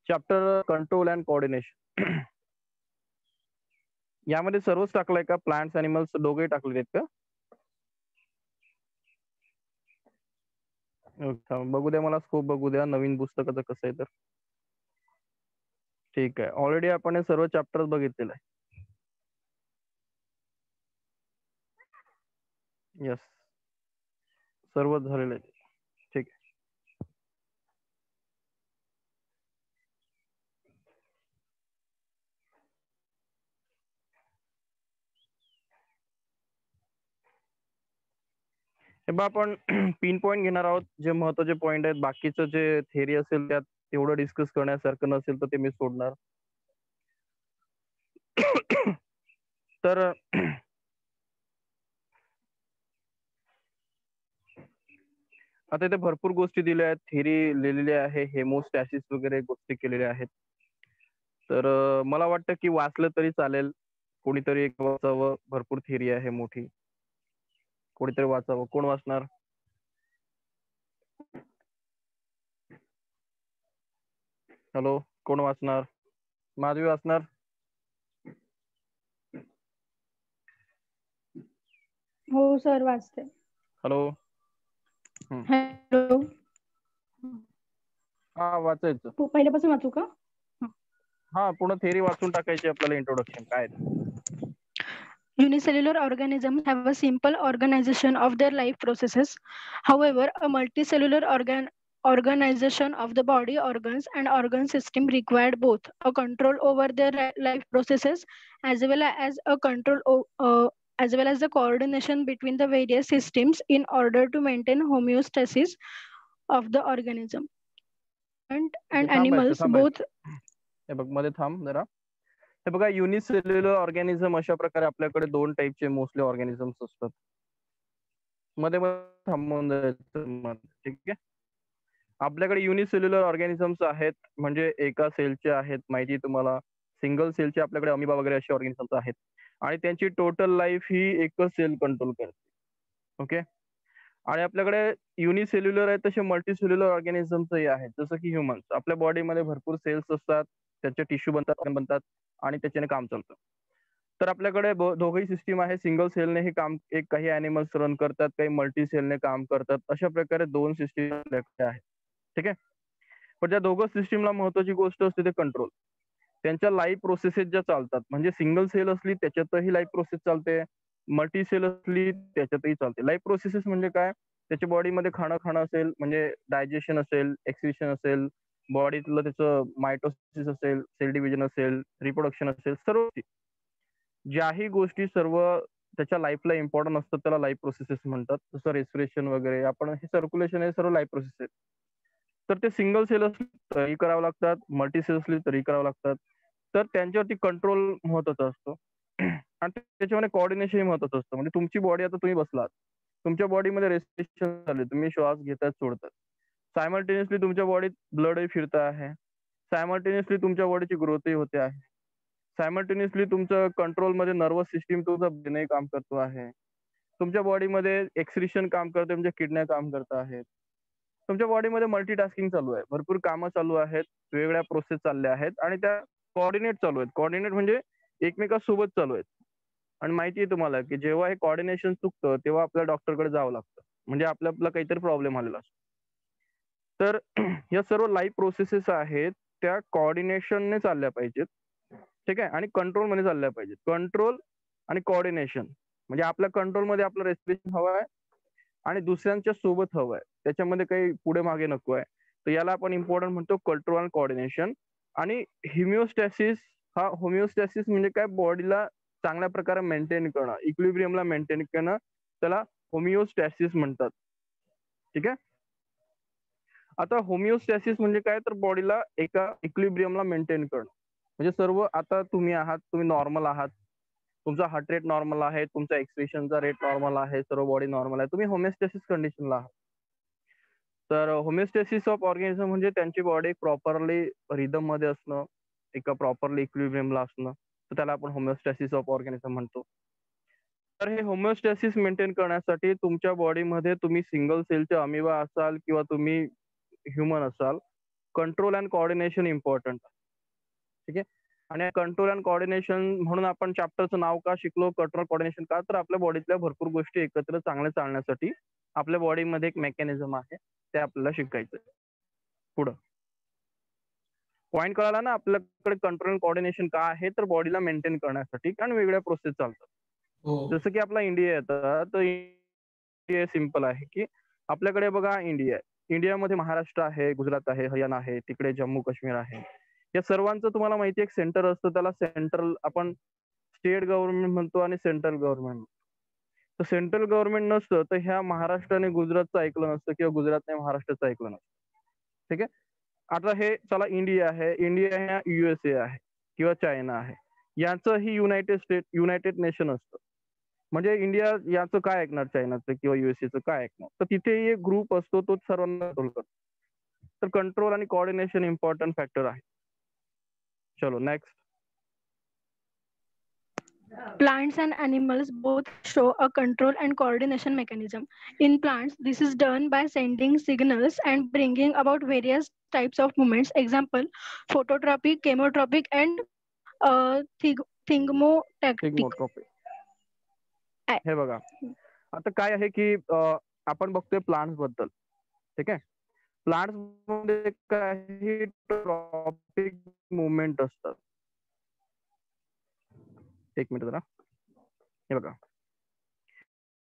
Chapter control and coordination. यामध्ये सर्वच टाकलंय का? प्लांट्स अॅनिमल्स दोघेही टाकले आहेत का? बघू द्या, मला स्कोप बघू द्या नवीन पुस्तकाचं कसं आहे तर. ठीक आहे, ऑलरेडी आपण हे सर्व चॅप्टर बघितलेलं आहे. यस, सर्व झालेलं आहे. ठीक आहे. हे बघ, आपण पिन पॉईंट घेणार आहोत. जे महत्वाचे पॉईंट आहेत, बाकीचं जे थेअरी असेल त्यात तेवढं डिस्कस करण्यासारखं नसेल तर ते मी सोडणार. तर आता इथे भरपूर गोष्टी दिल्या आहेत, थेअरी लिहिलेली आहे, हेमोस्टॅसिस वगैरे गोष्टी केलेल्या आहेत. तर मला वाटतं की वाचलं तरी चालेल, कोणीतरी एक वाचावं. भरपूर थेअरी आहे मोठी, कोणीतरी वाचावं. कोण वाचणार? हॅलो, कोण वाचणार? माधवी वाचणार? हो सर, वाचते. हॅलो. हॅलो. हा, वाचायचं. पहिल्यापासून वाचू का? हा, पूर्ण थेअरी वाचून टाकायची आपल्याला. इंट्रोडक्शन काय आहे? Unicellular organisms have a simple organization of their life processes. However, a multicellular organization of the body organs and organ system required both a control over their life processes as well as as well as the coordination between the various systems in order to maintain homeostasis of the organism. And animals both. हे बघ, मध्ये थांब जरा. हे बघा, unicellular organism अशा प्रकारे आपल्याकडे दोन टाईपचे मोस्टली ऑर्गॅनिझम्स असतात. मध्ये थांबून जायचं, ठीक आहे. आपल्याकडे युनिसेल्युलर ऑर्गॅनिझम्स आहेत, म्हणजे एका सेलचे आहेत. माहिती तुम्हाला, सिंगल सेलचे आपल्याकडे अमिबा वगैरे असे ऑर्गॅनिझम्स आहेत, आणि त्यांची टोटल लाईफ ही एकच सेल कंट्रोल करते. ओके. आणि आपल्याकडे युनिसेल्युलर आहे तसे मल्टीसेल्युलर ऑर्गॅनिझम्सही आहेत, जसं की ह्युमन्स. आपल्या बॉडीमध्ये भरपूर सेल्स असतात, त्याचे टिश्यू बनतात आणि त्याच्याने काम चालतं. तर आपल्याकडे दोघही सिस्टीम आहे. सिंगल सेलने हे काम, एक काही अॅनिमल्स रन करतात, काही मल्टी सेलने काम करतात. अशा प्रकारे दोन सिस्टीम आपल्याकडे आहेत, ठीक आहे. पण त्या दोघं सिस्टीमला महत्वाची गोष्ट असते ते कंट्रोल. त्यांच्या लाईफ प्रोसेसेस ज्या चालतात, म्हणजे सिंगल सेल असली त्याच्यातही लाईफ प्रोसेस चालते, मल्टी सेल असली त्याच्यातही चालते. लाईफ प्रोसेसेस म्हणजे काय? त्याच्या बॉडीमध्ये खाणं असेल, म्हणजे डायजेशन असेल, एक्सक्रिशन असेल, बॉडीतलं त्याचं मायटोसिस असेल, सेल डिव्हिजन असेल, रिप्रोडक्शन असेल, सर्व ज्याही गोष्टी सर्व त्याच्या लाईफला इम्पॉर्टंट असतात त्याला लाईफ प्रोसेसेस म्हणतात. जसं रेस्पिरेशन वगैरे, आपण हे सर्क्युलेशन, हे सर्व लाईफ प्रोसेस आहेत. तर ते सिंगल सेल असली तरी करावं लागतात, मल्टी सेल असली तरी करावं लागतात. तर त्यांच्यावरती कंट्रोल महत्वाचा असतो, आणि त्याच्यामध्ये कोऑर्डिनेशन महत्वाचं असतं. म्हणजे तुमची बॉडी, आता तुम्ही बसलात, तुमच्या बॉडीमध्ये रेस्पिरेशन चालू आहे, तुम्ही श्वास घेतात सोडतात, सायमल्टेनियसली तुमच्या बॉडीत ब्लडही फिरत आहे, सायमल्टेनियसली तुमच्या बॉडीची ग्रोथही होते आहे, सायमल्टेनियसली तुमचं कंट्रोलमध्ये नर्वस सिस्टीम, तुमचा ब्रेनही काम करतो आहे, तुमच्या बॉडीमध्ये एक्सक्रिशन काम करते, तुमच्या किडन्या काम करत आहेत, तुमच्या बॉडीमध्ये मल्टीटास्किंग चालू आहे, भरपूर कामं चालू आहेत, वेगवेगळ्या प्रोसेस चालल्या आहेत, आणि त्या कोऑर्डिनेट चालू आहेत. कोऑर्डिनेट म्हणजे एकमेकांसोबत चालू आहेत. आणि माहिती आहे तुम्हाला की जेव्हा हे कोऑर्डिनेशन चुकतं तेव्हा आपल्याला डॉक्टरकडे जावं लागतं, म्हणजे आपला काहीतरी प्रॉब्लेम आलेला असतो. तर या सर्व लाईफ प्रोसेसेस आहेत त्या कोऑर्डिनेशनने चालल्या पाहिजेत, ठीक आहे, आणि कंट्रोलमध्ये चालल्या पाहिजेत. कंट्रोल आणि कोऑर्डिनेशन म्हणजे आपल्या कंट्रोलमध्ये आपलं रेस्पिरेशन हवं आहे आणि दुसऱ्यांच्या सोबत हवं आहे, त्याच्यामध्ये काही पुढे मागे नको आहे. तर याला आपण इम्पॉर्टंट म्हणतो कंट्रोल आणि कोऑर्डिनेशन. आणि होमिओस्टॅसिस, हा होमिओस्टॅसिस म्हणजे काय? बॉडीला चांगल्या प्रकारे मेंटेन करणं, इक्विलिब्रियमला मेंटेन करणं, त्याला होमिओस्टॅसिस म्हणतात, ठीक आहे. आता होमिओस्टॅसिस म्हणजे काय? तर बॉडीला एका इक्विलिब्रियमला मेंटेन करणं, म्हणजे सर्व, आता तुम्ही आहात, तुम्ही नॉर्मल आहात, तुमचा हार्ट रेट नॉर्मल आहे, तुमचा एक्सप्रेशनचा रेट नॉर्मल आहे, सर्व बॉडी नॉर्मल आहे, तुम्ही होमिओस्टॅसिस कंडिशनला आहात. तर होमिओस्टॅसिस ऑफ ऑर्गॅनिझम म्हणजे त्यांची बॉडी प्रॉपरली रिदम मध्ये असणं, एका प्रॉपरली इक्विलिब्रियमला असणं, तर त्याला आपण होमिओस्टॅसिस ऑफ ऑर्गॅनिझम म्हणतो. तर हे होमिओस्टॅसिस मेंटेन करण्यासाठी तुमच्या बॉडीमध्ये, तुम्ही सिंगल सेलचे अमिबा असाल किंवा तुम्ही ह्युमन असाल, कंट्रोल अँड कोऑर्डिनेशन इम्पॉर्टंट. ठीक आहे. आणि कंट्रोल अँड कोऑर्डिनेशन म्हणून आपण चॅप्टरचं नाव का शिकलो, कंट्रोल कोऑर्डिनेशन का, तर आपल्या बॉडीतल्या भरपूर गोष्टी एकत्र चांगल्या चालण्यासाठी आपल्या बॉडीमध्ये एक मेकॅनिझम आहे, ते आपल्याला शिकायचं. पुढं पॉईंट कळाला ना आपल्याकडे कंट्रोल अँड कोऑर्डिनेशन का आहे, तर बॉडीला मेंटेन करण्यासाठी कारण वेगळ्या प्रोसेस चालतात. जसं की आपला इंडिया येतं, तर इंडिया सिंपल आहे की आपल्याकडे बघा इंडिया आहे. इंडियामध्ये महाराष्ट्र आहे, गुजरात आहे, हरियाणा आहे, तिकडे जम्मू काश्मीर आहे. या सर्वांचं तुम्हाला माहिती आहे एक सेंटर असतं, त्याला सेंट्रल आपण स्टेट गव्हर्नमेंट म्हणतो आणि सेंट्रल गव्हर्नमेंट म्हणतो. तर सेंट्रल गव्हर्नमेंट नसतं तर ह्या महाराष्ट्राने गुजरातचं ऐकलं नसतं किंवा गुजरातने महाराष्ट्राचं ऐकलं नसतं. ठीक आहे. आता हे चला इंडिया आहे, इंडिया ह्या USA आहे किंवा चायना आहे, यांचं ही युनायटेड नेशन असतं. म्हणजे इंडिया याचं काय ऐकणार चायनाचं किंवा USAचं काय ऐकणार, तर तिथे एक ग्रुप असतो तो सर्वांना कंट्रोल करतो. तर कंट्रोल आणि कोऑर्डिनेशन इम्पॉर्टंट फॅक्टर आहे. चलो next. Plants and animals both show a control and coordination mechanism. In plants, this is done by sending signals and bringing about various types of movements. Example, phototropic, chemotropic, and thingmotactic. Sigmatropic. हे बघा आता काय आहे की आपण बघतोय plants बद्दल. ठीक आहे. प्लांट्स मध्ये काही ट्रॉपिक मुवमेंट असतात. एक मिनिट जरा. हे बघा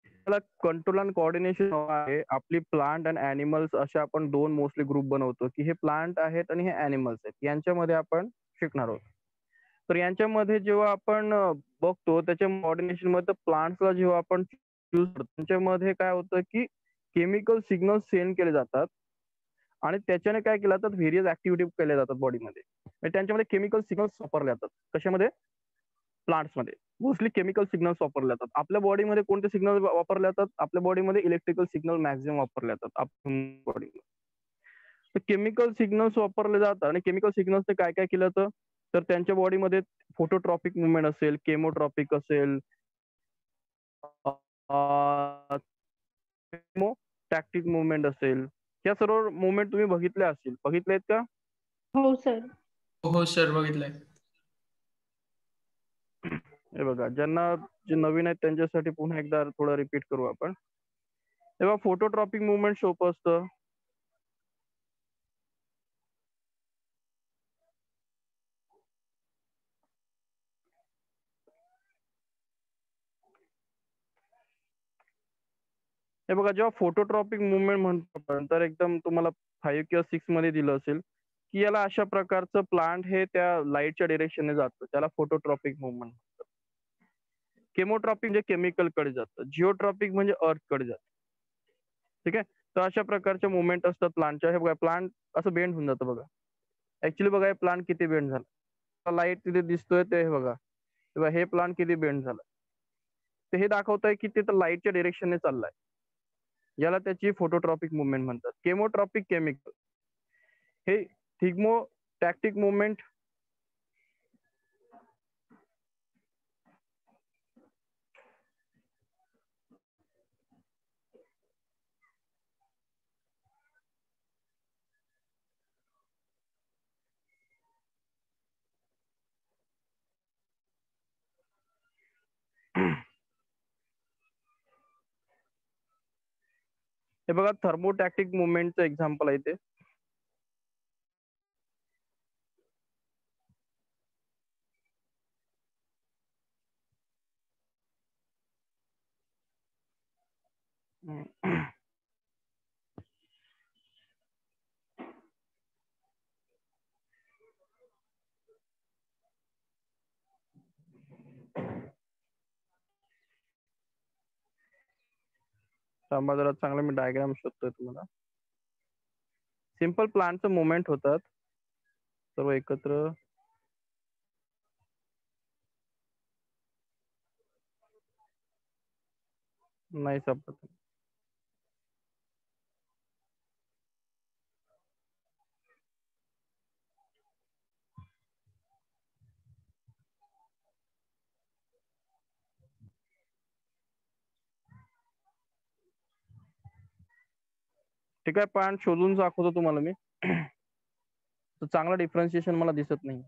त्याला कंट्रोल अँड कोऑर्डिनेशन आहे. आपली प्लांट अँड ॲनिमल्स असे आपण दोन मोस्टली ग्रुप बनवतो की हे प्लांट आहेत आणि हे ॲनिमल्स आहेत, यांच्यामध्ये आपण शिकणार आहोत. तर यांच्यामध्ये जेव्हा आपण बघतो त्याच्या कोऑर्डिनेशन मध्ये प्लांट्सला जेव्हा आपण यूज करतो त्यांच्यामध्ये काय होतं की केमिकल सिग्नल सेंड केले जातात आणि त्याच्याने काय केलं जातात व्हेरियस ऍक्टिव्हिटी केल्या जातात बॉडीमध्ये. त्यांच्यामध्ये केमिकल सिग्नल्स वापरले जातात. कशामध्ये? प्लांट्समध्ये मोस्टली केमिकल सिग्नल्स वापरले जातात. आपल्या बॉडीमध्ये कोणते सिग्नल वापरले जातात? आपल्या बॉडीमध्ये इलेक्ट्रिकल सिग्नल मॅक्झिमम वापरले जातात आपल्या बॉडीमध्ये. तर केमिकल सिग्नल्स वापरले जातात आणि केमिकल सिग्नल्सने काय काय केलं जातं, तर त्यांच्या बॉडीमध्ये फोटोट्रॉपिक मुवमेंट असेल, केमोट्रॉपिक असेल, टॅक्टिक मुवमेंट असेल, या सर्व मुवमेंट तुम्ही बघितल्या असतील. बघितले आहेत का? हो सर. हो सर बघितलंय. हे बघा ज्यांना जे नवीन आहेत त्यांच्यासाठी पुन्हा एकदा थोडं रिपीट करू आपण. तेव्हा फोटोट्रॉपिक मुवमेंट सोपं असतं. हे बघा जेव्हा फोटोट्रॉपिक मुवमेंट म्हणतो आपण तर एकदम तुम्हाला 5 किंवा 6 मध्ये दिलं असेल की याला अशा प्रकारचं प्लांट हे त्या लाईटच्या डिरेक्शनने जातं, त्याला फोटोट्रॉपिक मुवमेंट म्हणतात. केमोट्रॉपिक म्हणजे केमिकल कडे जातं, जिओट्रॉपिक म्हणजे अर्थ कडे जातं. ठीक आहे. तर अशा प्रकारच्या मुवमेंट असतात प्लांटच्या. हे बघा प्लांट असं बेंड होऊन जातं बघा. ऍक्च्युली बघा हे प्लांट किती बेंड झाला, लाईट तिथे दिसतोय ते हे बघा, तेव्हा हे प्लांट किती बेंड झालं, तर हे दाखवत आहे की ते तर लाईटच्या डिरेक्शनने चाललाय. याला त्याची फोटोट्रॉपिक मुवमेंट म्हणतात. केमोट्रॉपिक केमिकल हे थिग्मोटॅक्टिक मुवमेंट हे बघा थर्मोटॅक्टिक मुवमेंटचं एक्झाम्पल आहे ते. थांबा जरा चांगलं मी डायग्राम शोधतोय तुम्हाला. सिंपल प्लांटचं मुवमेंट होतात सर्व एकत्र. नाही सापडत. ठीक आहे, प्लांट शोधून दाखवतो तुम्हाला मी. तर चांगलं डिफरन्शिएशन मला दिसत नाही.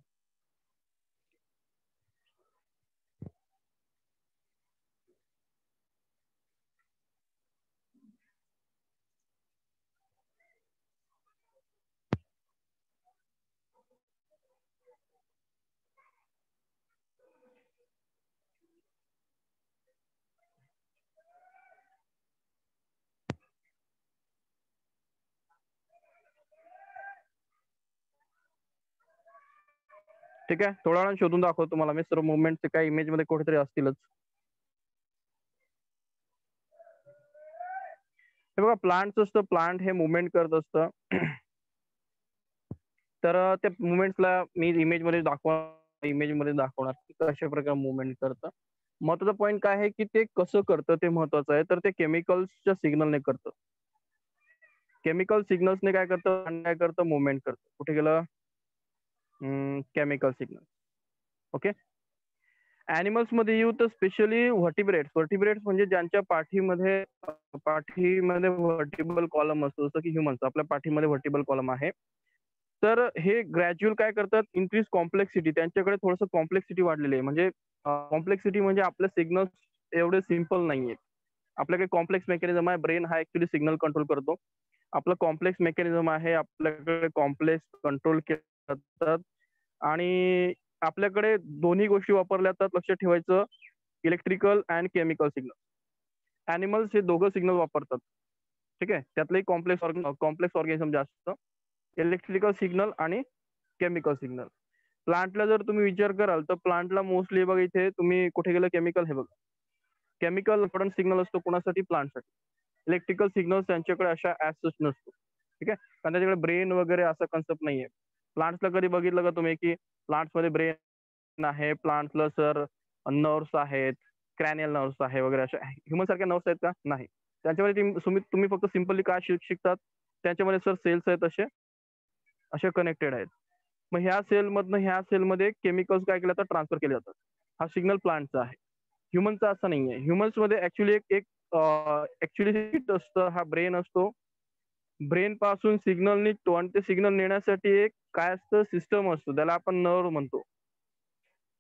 ठीक आहे, थोड्या वेळाने शोधून दाखवतो तुम्हाला मी सर्व मुवमेंट काही इमेज मध्ये कुठेतरी असतीलच. हे बघा प्लांट असतं, प्लांट हे मुवमेंट करत असतं. तर त्या मुवमेंट्सला मी इमेज मध्ये दाखवणार की कशा प्रकारे मुवमेंट करतं. महत्वाचा पॉईंट काय आहे की ते कसं करतं ते महत्वाचं आहे. तर ते केमिकल्सच्या सिग्नलने करतं. केमिकल सिग्नल्सने काय करतं मुवमेंट करतं. कुठे गेलं केमिकल सिग्नल. ओके, ॲनिमल्स मध्ये येऊ तर स्पेशली व्हर्टिब्रेट्स म्हणजे ज्यांच्या पाठीमध्ये व्हर्टिबल कॉलम असतो, जसं की ह्युमन्स आपल्या पाठीमध्ये व्हर्टिबल कॉलम आहे. तर हे ग्रॅज्युअल काय करतात, इन्क्रीज कॉम्प्लेक्सिटी. त्यांच्याकडे थोडंसं कॉम्प्लेक्सिटी वाढलेली आहे. म्हणजे कॉम्प्लेक्सिटी म्हणजे आपले सिग्नल्स एवढे सिम्पल नाहीये. आपल्याकडे कॉम्प्लेक्स मेकॅनिझम आहे. ब्रेन हा ऍक्च्युली सिग्नल कंट्रोल करतो. आपलं कॉम्प्लेक्स मेकॅनिझम आहे. आपल्याकडे कॉम्प्लेक्स कंट्रोल केले जातात आणि आपल्याकडे दोन्ही गोष्टी वापरल्या जातात. लक्षात ठेवायचं, electrical and chemical signal. Animals हे दोघं सिग्नल वापरतात. ठीक आहे, त्यातलंही कॉम्प्लेक्स ऑर्गॅनिझम जास्त, इलेक्ट्रिकल सिग्नल आणि केमिकल सिग्नल. प्लांटला जर तुम्ही विचार कराल तर प्लांटला मोस्टली बघा, इथे तुम्ही कुठे गेलं केमिकल, हे बघा केमिकल इम्पॉर्टंट सिग्नल असतो कोणासाठी, प्लांटसाठी. इलेक्ट्रिकल सिग्नल त्यांच्याकडे अशा ऍज सच नसतो. ठीक आहे, कारण त्याच्याकडे ब्रेन वगैरे असा कन्सेप्ट नाहीये. प्लांट्सला कधी बघितलं का तुम्ही की प्लांट्समध्ये ब्रेन आहे, प्लांट्सला सर नर्व्स आहेत, क्रॅनियल नर्व्स आहे वगैरे, अशा ह्युमन सारख्या नर्व्स आहेत का? नाही. त्यांच्यामध्ये तुम्ही फक्त सिम्पली काय शिकतात, त्यांच्यामध्ये सर सेल्स आहेत असे कनेक्टेड आहेत. मग ह्या सेलमधनं ह्या सेलमध्ये केमिकल्स काय केले जातात, ट्रान्सफर केले जातात. हा सिग्नल प्लांटचा आहे. ह्युमनचा असं नाहीये. ह्युमन्स मध्ये ऍक्च्युली एक असतं, हा ब्रेन असतो. ब्रेन पासून सिग्नल निघतो आणि ते सिग्नल नेण्यासाठी एक काय असतं, सिस्टम असतो, त्याला आपण नर्व म्हणतो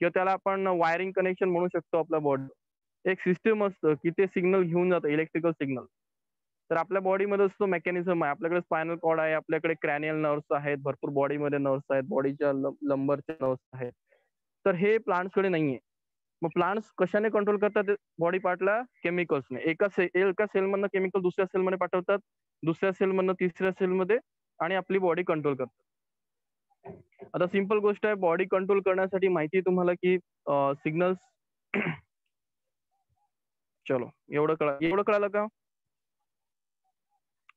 किंवा त्याला आपण वायरिंग कनेक्शन म्हणू शकतो. आपल्या बॉडी एक सिस्टम असतं की ते सिग्नल घेऊन जातं, इलेक्ट्रिकल सिग्नल. तर आपल्या बॉडीमध्ये असतो मेकॅनिझम आहे. आपल्याकडे स्पायनल कॉर्ड आहे, आपल्याकडे क्रॅनियल नर्व्स आहेत, भरपूर बॉडीमध्ये नर्व्स आहेत, बॉडीच्या लंबरच्या नर्व्स आहेत. तर हे प्लांट्सकडे नाहीये. मग प्लांट्स कशाने कंट्रोल करतात बॉडी पार्टला? केमिकल्सने. एका सेलमधनं केमिकल दुसऱ्या सेलमध्ये पाठवतात, दुसऱ्या सेलमधनं तिसऱ्या सेलमध्ये, आणि आपली बॉडी कंट्रोल करतात. आता सिंपल गोष्ट आहे, बॉडी कंट्रोल करण्यासाठी माहिती आहे तुम्हाला की सिग्नल्स चलो एवढं कळालं का?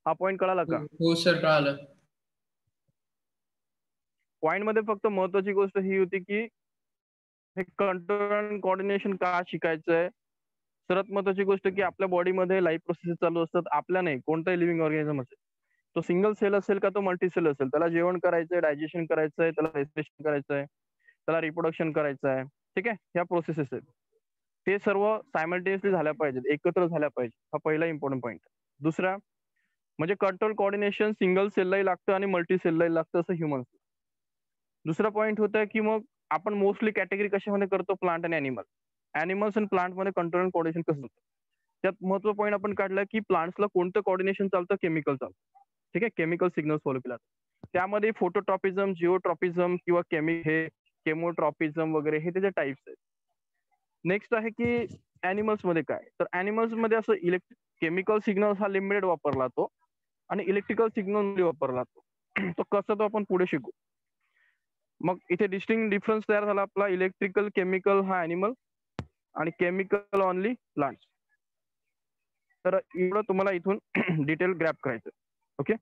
हा पॉईंट कळाला का? हो सर, कळालं. पॉईंट मध्ये फक्त महत्वाची गोष्ट ही होती की हे कंट्रोल अँड कोऑर्डिनेशन का शिकायचंय. सर्वात महत्वाची गोष्ट की आपल्या बॉडीमध्ये लाईफ प्रोसेस चालू असतात. आपल्या नाही, कोणताही लिव्हिंग ऑर्गॅनिझम असेल, तो सिंगल सेल असेल का तो मल्टी सेल असेल, त्याला जेवण करायचंय, डायजेशन करायचंय, त्याला रेस्पिरेशन करायचंय, त्याला रिप्रोडक्शन करायचं आहे. ठीक आहे, ह्या प्रोसेसेस आहेत, ते सर्व सायमल्टेनियसली झाल्या पाहिजेत, एकत्र झाल्या पाहिजे. हा पहिला इम्पॉर्टंट पॉईंट. दुसरा म्हणजे कंट्रोल कोऑर्डिनेशन सिंगल सेललाही लागतं आणि मल्टी सेललाही लागतं, असं ह्युमन्स. दुसरा पॉईंट होता की मग आपण मोस्टली कॅटेगरी कशामध्ये करतो, प्लांट आणि ॲनिमल. ॲनिमल्स आणि प्लांटमध्ये कंट्रोल अँड कोऑर्डिनेशन कसं होतं, त्यात महत्त्वाचा पॉईंट आपण काढला की प्लांट्सला कोणतं कोऑर्डिनेशन चालतं, केमिकल चालतं. ठीक आहे, केमिकल सिग्नल फॉलो केला. त्यामध्ये फोटोट्रॉपिझम, जिओट्रॉपिझम किंवा केमोट्रॉपिझम वगैरे हे त्याचे टाइप्स आहेत. नेक्स्ट आहे की ॲनिमल्स मध्ये काय, तर ॲनिमल्स मध्ये असं केमिकल सिग्नल हा लिमिटेड वापरला जातो आणि इलेक्ट्रिकल सिग्नल वापरला जातो. तो कसं तो आपण पुढे शिकू. मग इथे डिस्टिंक्ट डिफरन्स तयार झाला आपला, इलेक्ट्रिकल केमिकल हा ॲनिमल आणि केमिकल ऑनली प्लांट्स. तर एवढं तुम्हाला इथून डिटेल ग्रॅप करायचं. ओके,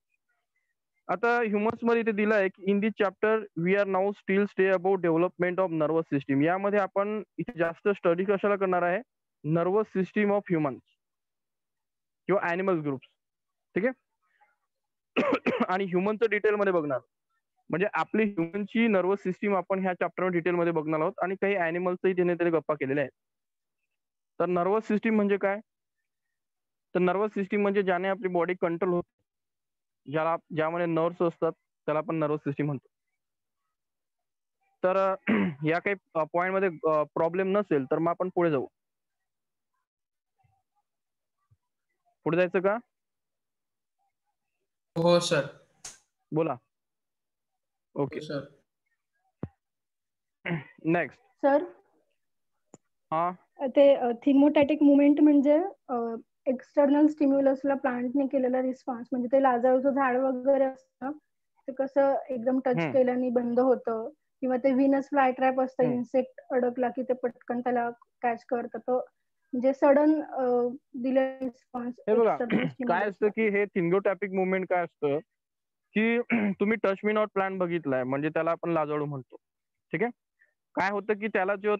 आता ह्युमन्स मध्ये इथे दिलं आहे की in this chapter we are now still stay about development of nervous system. यामध्ये आपण इथे जास्त स्टडी कशाला करणार आहे, नर्वस सिस्टीम ऑफ ह्युमन्स किंवा ॲनिमल ग्रुप्स. ठीक आहे, आणि ह्युमनचं डिटेलमध्ये बघणार, म्हणजे आपली ह्युमनची नर्वस सिस्टीम आपण ह्या चॅप्टरमध्ये डिटेलमध्ये बघणार आहोत आणि काही ॲनिमल्सही त्याने गप्पा केलेल्या आहेत. तर नर्वस सिस्टीम म्हणजे काय, तर नर्वस सिस्टीम म्हणजे ज्याने आपली बॉडी कंट्रोल होते, ज्यामध्ये नर्व्स असतात त्याला आपण नर्वस सिस्टीम म्हणतो. तर या काही पॉइंट मध्ये प्रॉब्लेम नसेल तर मग आपण पुढे जाऊ. पुढे जायचं का? हो सर. बोला. ओके. हो सर. नेक्स्ट. सर हा ते थिमोटॅटिक मुवमेंट म्हणजे एक्सटर्नल स्टिम्युलसला प्लांटने केलेला रिस्पॉन्स, म्हणजे ते लाजाळूचं झाड वगैरे असतं ते कसं एकदम टच केल्याने बंद होतं, किंवा ते व्हीनस फ्लाय ट्रॅप असतं, इन्सेक्ट अडकला की ते पटकन त्याला कॅच करतं, तो म्हणजे सडन दिलेला रिस्पॉन्स हे बघा एक्सटर्नल काय असतं की स्टिम्युलस. हे थिंगोटॅपिक मुवमेंट काय असतं की तुम्ही टच मी नॉट प्लांट बघितलाय, म्हणजे त्याला आपण लाजाळू म्हणतो. ठीक आहे. काय होतं की त्याला जेव्हा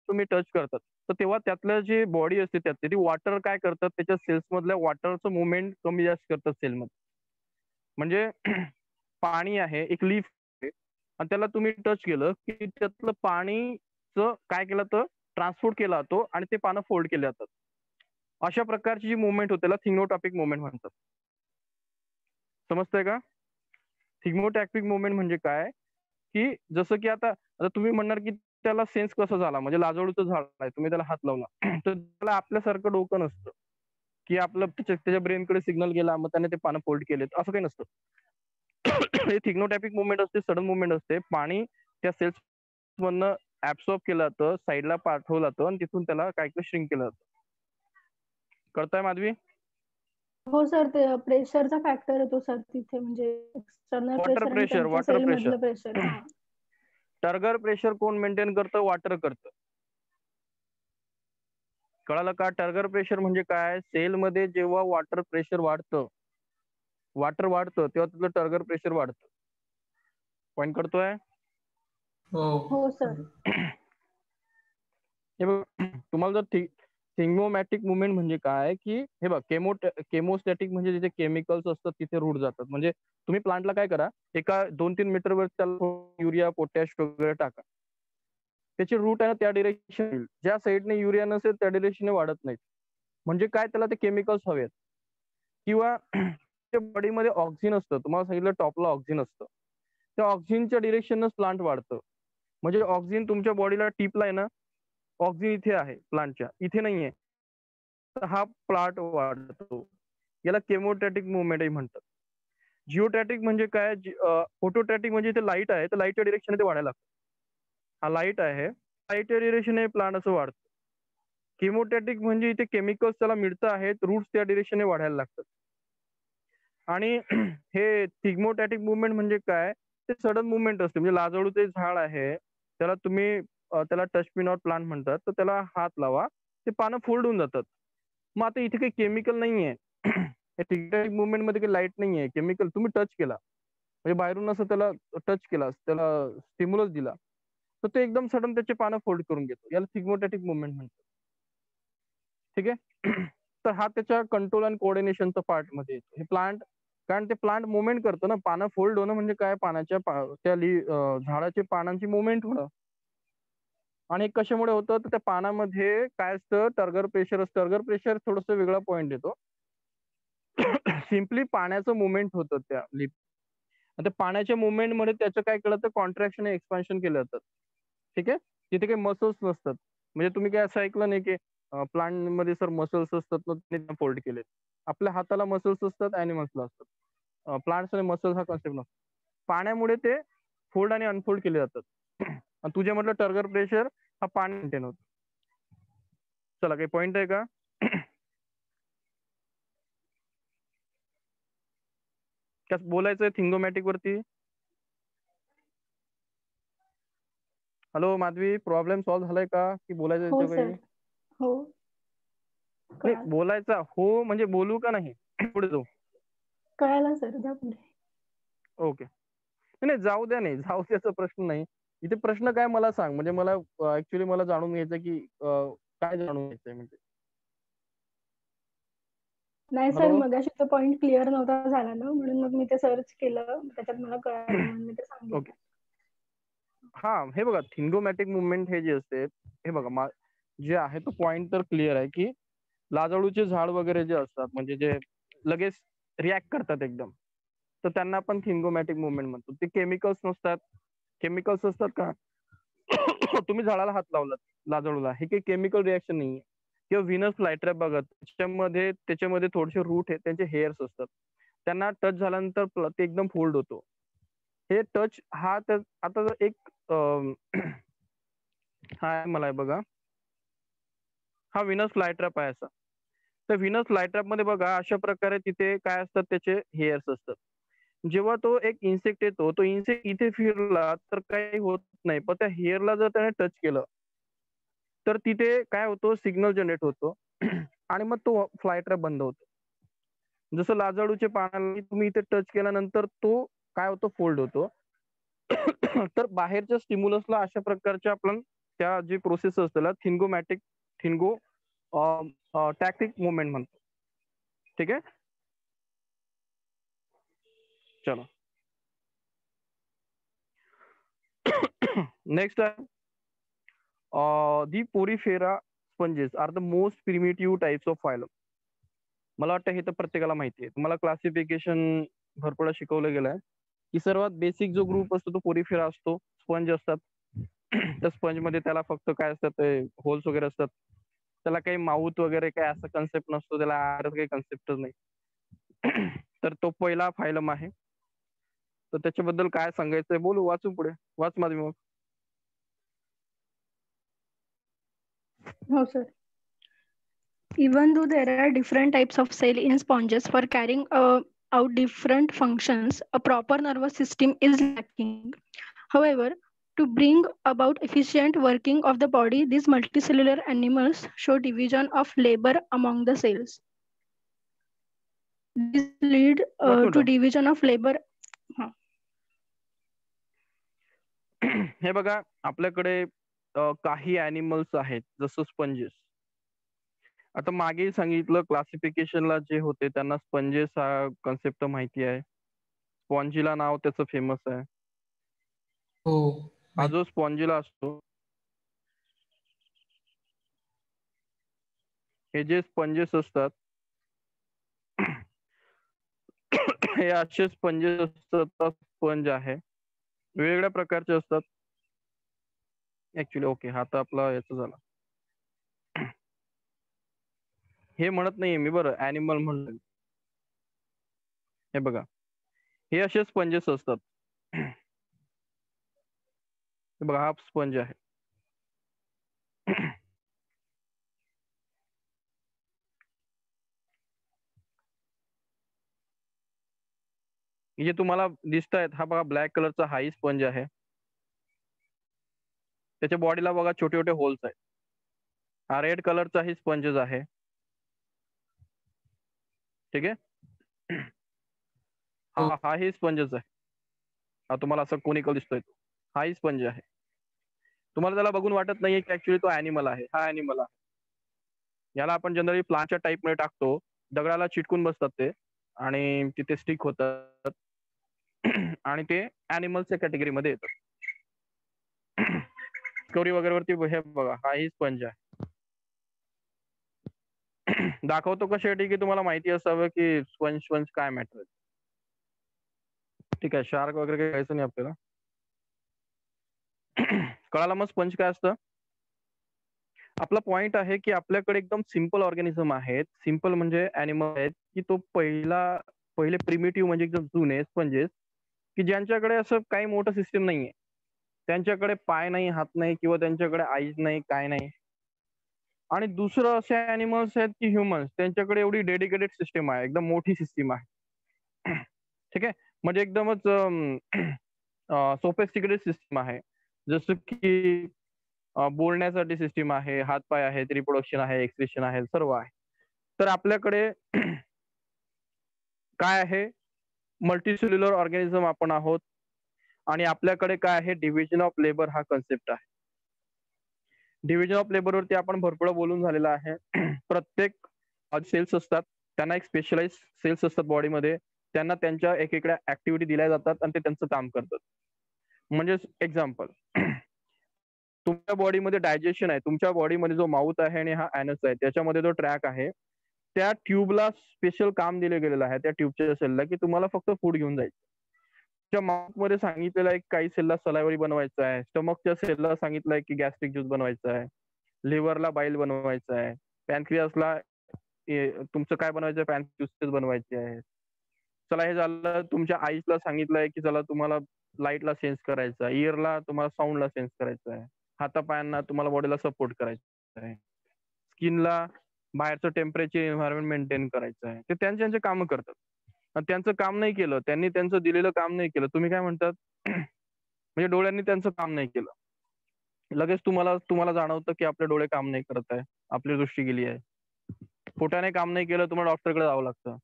तुम्ही टच करतात तर तेव्हा त्यातलं जे बॉडी असते त्यातली ती वॉटर काय करतात, त्याच्या सेल्स मधल्या वॉटरचं मुवमेंट कमी जास्त करतात सेलमध्ये. म्हणजे पाणी आहे, एक लीफ आहे, आणि त्याला तुम्ही टच केलं की त्यातलं पाणीचं काय केलं तर ट्रान्सपोर्ट केला जातो आणि ते पानं फोल्ड केले जातात. अशा प्रकारची जी मुवमेंट होते त्याला थिग्मोटॉपिक मुवमेंट म्हणतात. समजतंय का? थिग्मोटॅक्टिक मुवमेंट म्हणजे काय की जसं की आता तुम्ही म्हणणार की त्याला सेन्स कसा झाला, म्हणजे लाजोळूचं झाड आहे, तुम्ही त्याला हात लावला तर त्याला आपल्यासारखं डोकं नसतं की आपलं त्याच्या ब्रेनकडे सिग्नल गेला मग त्याने ते पानं फोल्ड केलेत, असं काही नसतं. हे थिग्नोटॅपिक मुवमेंट असते, सडन मुवमेंट असते. पाणी त्या सेल्स मधनं ऍब्सॉर्ब केलं जातं, साईडला पाठवलं जातं आणि तिथून त्याला काय श्रिंक केलं जातं. कळतंय माधवी? हो सर, ते प्रेशरचा फॅक्टर येतो सर तिथे, म्हणजे एक्सटर्नल वॉटर प्रेशर आणि प्रेशर, त्यांच्या वॉटर सेल प्रेशर. मधलं प्रेशर. हा. टर्गर प्रेशर कोण मेंटेन करतं? वॉटर करतं. कळालं का? टर्गर प्रेशर म्हणजे काय? सेलमध्ये जेव्हा वॉटर प्रेशर वाढतं, वॉटर वाढतं तेव्हा तिथलं टर्गर प्रेशर वाढतं. पॉईंट करतोय? हो सर. हे बघ, तुम्हाला जर थिंगोमॅटिक मुवमेंट म्हणजे काय की हे बघ, केमोस्टॅटिक म्हणजे जिथे केमिकल्स असतात तिथे रूट जातात. म्हणजे तुम्ही प्लांटला काय करा, एका 2-3 मीटरवर त्याला युरिया, पोटॅश वगैरे टाका. त्याची रूट आहे ना त्या डिरेक्शन, ज्या साईडने युरिया नसेल त्या डिरेक्शनने वाढत नाहीत. म्हणजे काय, त्याला ते केमिकल्स हवेत. किंवा बॉडीमध्ये ऑक्सिजन असतं, तुम्हाला सांगितलं टॉपला ऑक्सिजन असतं, त्या ऑक्सिजनच्या डिरेक्शनच प्लांट वाढतं. म्हणजे ऑक्सिजन तुमच्या बॉडीला टिपला आहे ना, ऑक्सिजन इथे आहे प्लांटच्या, इथे नाहीये, तर हा प्लांट वाढतो. याला केमोटॅटिक मुवमेंटही म्हणतात. जिओटॅटिक म्हणजे काय? फोटोटॅटिक म्हणजे इथे लाईट आहे तर लाईटच्या डिरेक्शन ते वाढायला लागतं. हा लाईट आहे, लाईटच्या डिरेक्शन हे प्लांट असं वाढतं. केमोटॅटिक म्हणजे इथे केमिकल्स त्याला मिळतं आहेत, रूट्स त्या डिरेक्शनने वाढायला लागतात. आणि हे थिग्मोटॅटिक मुवमेंट म्हणजे काय? ते सडन मुवमेंट असते. म्हणजे लाजळूचे झाड आहे, त्याला तुम्ही त्याला टच मी नॉट प्लांट म्हणतात, तर त्याला हात लावा, ते पानं फोल्ड होऊन जातात. मग आता इथे काही केमिकल नाहीये. थिग्मोटॅटिक मुवमेंट मध्ये काही लाईट नाहीये, केमिकल तुम्ही टच केला, म्हणजे बाहेरून असं त्याला टच केला, त्याला स्टिम्युलस दिला, तर ते एकदम सडन त्याचे पानं फोल्ड करून घेतो. याला थिग्मोटॅटिक मुवमेंट म्हणतात. ठीक आहे. तर हा त्याच्या कंट्रोल आणि कोऑर्डिनेशनचा पार्ट मध्ये येतो. हे प्लांट, कारण ते प्लांट मुवमेंट करतो ना, पानं फोल्ड होणं म्हणजे काय, पानाच्या त्या झाडाच्या पानांची मुवमेंट होणं. आणि कशामुळे होतं, तर त्या पानामध्ये काय असतं, टर्गर प्रेशर असतं. टर्गर प्रेशर थोडंसं वेगळा पॉईंट येतो. सिम्पली पाण्याचं मुवमेंट होतं त्या लिप. आता पाण्याच्या मुवमेंट मध्ये त्याचं काय केलं तर कॉन्ट्रॅक्शन आणि एक्सपान्शन केलं जातं. ठीक आहे. तिथे काही मसल्स नसतात. म्हणजे तुम्ही काय असं ऐकलं नाही की प्लांट मध्ये सर मसल्स असतात ना, त्यांनी फोल्ड केले. आपल्या हाताला मसल्स असतात, ऍनिमल्सला असतात. प्लांट्स आणि मसल्स हा कॉन्सेप्ट नसतो. पाण्यामुळे ते फोल्ड आणि अनफोल्ड केले जातात. आणि तुझे म्हटलं टर्गर प्रेशर हा पाणी मेंटेन होतो. चला, काही पॉइंट आहे का? काय बोलायचंय थिंगोमॅटिक वरती? हॅलो माधवी, प्रॉब्लेम सॉल्व्ह झालाय का की बोलायचं हो याच्यावर सर. काही? हो. नाही, बोलायचा हो म्हणजे बोलू का नाही? पुढे जाऊ. कळालं सर, द्या पुढे. ओके. नाही जाऊ द्या, नाही जाऊ द्याचा प्रश्न नाही. इथे प्रश्न काय मला सांग, म्हणजे मला ऍक्च्युली मला जाणून घ्यायचं की काय जाणून घ्यायचंय म्हणजे. नाही सर, हॅलो. मगाशी तो पॉइंट क्लिअर नव्हता झाला ना, म्हणून मग मी ते सर्च केलं, त्याच्यात मला कळालं म्हणून मी ते सांगितलं. ओके. हा, हे बघा, थिंगोमॅटिक मुवमेंट हे जे असते, हे बघा जे आहे तो पॉइंट तर क्लिअर आहे की लाजाळूचे झाड वगैरे जे असतात, म्हणजे जे लगेच रिॲक्ट करतात एकदम, तर त्यांना आपण थिंगोमॅटिक मुवमेंट म्हणतो. ते केमिकल्स नसतात. केमिकल्स असतात का तुम्ही झाडाला हात लावलात लाजळूला, हे काही केमिकल रिएक्शन नाहीये. किंवा व्हीनस फ्लायट्रॅप बघा, त्याच्यामध्ये थोडेसे रूट आहेत, त्यांचे हेअर्स असतात. त्यांना टच झाल्यानंतर ते एकदम फोल्ड होतो. हे टच हा आता जर एक हा मला आहे बघा, हा व्हीनस फ्लायट्रॅप आहे असा. तर व्हीनस फ्लायट्रॅप मध्ये बघा अशा प्रकारे तिथे काय असतात, त्याचे हेअर्स असतात. जेव्हा तो एक इन्सेक्ट येतो, तो इन्सेक्ट इथे फिरला तर काही होत नाही, पण त्या हेअरला जर त्याने टच केलं तर तिथे काय होतो, सिग्नल जनरेट होतो आणि मग तो फ्लायट्रॅप बंद होतो. जसं लाजाळूच्या पानाला तुम्ही इथे टच केल्यानंतर तो काय होतो, फोल्ड होतो. तर बाहेरच्या स्टिम्युलसला अशा प्रकारच्या आपण त्या जी प्रोसेस असते त्याला थिंगो टॅक्टिक मुवमेंट म्हणतो. ठीक आहे, चलो नेक्स्ट आहे the Porifera sponges are the most primitive types of phylum. मला वाटतं हे तर प्रत्येकाला माहिती आहे. तुम्हाला क्लासिफिकेशन भरपूर शिकवलं गेलं आहे की सर्वात बेसिक जो ग्रुप असतो तो पोरीफेरा असतो. स्पंज असतात. त्या स्पंज मध्ये त्याला फक्त काय असतात, होल्स वगैरे असतात. त्याला काही माउथ वगैरे काही असं कन्सेप्ट नसतो, त्याला काही कन्सेप्टच नाही. तर तो पहिला फायलम आहे. तर त्याच्याबद्दल काय सांगायचंय बोलू, वाचू पुढे, वाच माझी मग. No, sir. Even though there are different types of cell in sponges for carrying out different functions, a proper nervous system is lacking. However, to bring about efficient working of the body, these multicellular animals show division of labor among the cells. This lead to division of labor. हे बघा, आपल्याकडे काही animals आहेत जसं sponges. आता मागे सांगितलं क्लासिफिकेशनला जे होते त्यांना स्पंजेस हा कन्सेप्ट माहिती आहे. स्पॉन्जिला नाव त्याचं फेमस आहे. हो, हा जो स्पॉन्जिला असतो, हे जे स्पंजेस असतात हे असे स्पंजेस असतात. स्पंज आहे वेगवेगळ्या प्रकारचे असतात ऍक्च्युली. ओके, हा तर आपला याचा झाला. हे म्हणत नाहीये मी, बरं ॲनिमल म्हणलं. हे बघा, हे असे स्पंजेस असतात. हे बघा, हा स्पंज आहे. जे तुम्हाला दिसत आहेत, हा बघा ब्लॅक कलरचा हाही स्पंज आहे. त्याच्या बॉडीला बघा छोटे छोटे होल्स आहेत. हा रेड कलरचा ही स्पंजेस आहे. ठीक आहे, हाही स्पंजेस आहे. हा तुम्हाला असं कोनिकल दिसतोय, हाही स्पंज आहे. तुम्हाला त्याला बघून वाटत नाहीये की ऍक्च्युली तो ॲनिमल आहे. हा ॲनिमल आहे. याला आपण जनरली प्लांटच्या टाईप मध्ये टाकतो, दगडाला चिटकून बसतात ते आणि तिथे स्टिक होतात आणि ते ॲनिमल्सच्या कॅटेगरीमध्ये येतात. स्टोरी वगैरे वरती हे बघा, हाही स्पंज आहे. दाखवतो कशासाठी की तुम्हाला माहिती असावं की स्पंज काय मॅटर. ठीक आहे, शार्क वगैरे काही घ्यायचं नाही आपल्याला. कळाला मग स्पंज काय असतं. आपला पॉइंट आहे की आपल्याकडे एकदम सिंपल ऑर्गॅनिझम आहेत. सिंपल म्हणजे ॲनिमल आहेत की तो पहिले प्रिमिटिव्ह म्हणजे एकदम जुने स्पंजेस की ज्यांच्याकडे असं काही मोठं सिस्टीम नाहीये. त्यांच्याकडे पाय नाही, हात नाही, किंवा त्यांच्याकडे आईज नाही, काय नाही. आणि दुसरं असे ॲनिमल्स आहेत की ह्युमन्स, त्यांच्याकडे एवढी डेडिकेटेड सिस्टीम आहे, एकदम मोठी सिस्टीम आहे. ठीक आहे, म्हणजे एकदमच सोफिस्टिकेटेड सिस्टीम आहे. जसं की बोलण्यासाठी सिस्टीम आहे, हातपाय आहेत, रिप्रोडक्शन आहे, एक्सप्रेशन आहे, सर्व आहे. तर आपल्याकडे काय आहे, मल्टीसेल्युलर ऑर्गॅनिझम आपण आहोत आणि आपल्याकडे काय आहे, डिव्हिजन ऑफ लेबर हा कन्सेप्ट आहे. डिव्हिजन ऑफ लेबर वरती आपण भरपूर बोलून झालेला आहे. प्रत्येक सेल्स असतात, त्यांना एक स्पेशलाइज सेल्स असतात बॉडीमध्ये, त्यांना त्यांच्या एकेकड्या ऍक्टिव्हिटी दिल्या जातात आणि ते त्यांचं काम करतात. म्हणजे एक्झाम्पल, तुमच्या बॉडीमध्ये डायजेशन आहे, तुमच्या बॉडीमध्ये जो माउथ आहे आणि हा ॲनस आहे, त्याच्यामध्ये जो ट्रॅक आहे, त्या ट्यूबला स्पेशल काम दिले गेलेलं आहे, त्या ट्यूबच्या सेलला, की तुम्हाला फक्त फूड घेऊन जायचं. माउथ मध्ये सांगितलेलं आहे काही सेलला सलायवरी बनवायचा आहे, स्टमकच्या सेलला सांगितलं आहे की गॅस्ट्रिक ज्यूस बनवायचा आहे, लिव्हरला बाईल बनवायचा आहे, पॅनक्रियासला तुमचं काय बनवायचं, पॅनक्रियास बनवायचे आहे. चला हे झालं. तुमच्या आईसला सांगितलंय की चला तुम्हाला लाईटला सेन्स करायचा आहे, इयरला तुम्हाला साऊंडला सेन्स करायचा आहे, हातापायांना तुम्हाला बॉडीला सपोर्ट करायचा आहे, स्किनला बाहेरचं टेम्परेचर एन्व्हायरमेंट मेंटेन करायचं आहे. ते त्यांचे कामं करतात. आणि त्यांचं काम नाही केलं, त्यांनी त्यांचं दिलेलं काम नाही केलं, तुम्ही काय म्हणतात म्हणजे डोळ्यांनी त्यांचं काम नाही केलं, लगेच तुम्हाला जाणवतं की आपले डोळे काम नाही करत आहे, आपली दृष्टी गेली आहे. पोटाने काम नाही केलं, तुम्हाला डॉक्टरकडे जावं लागतं.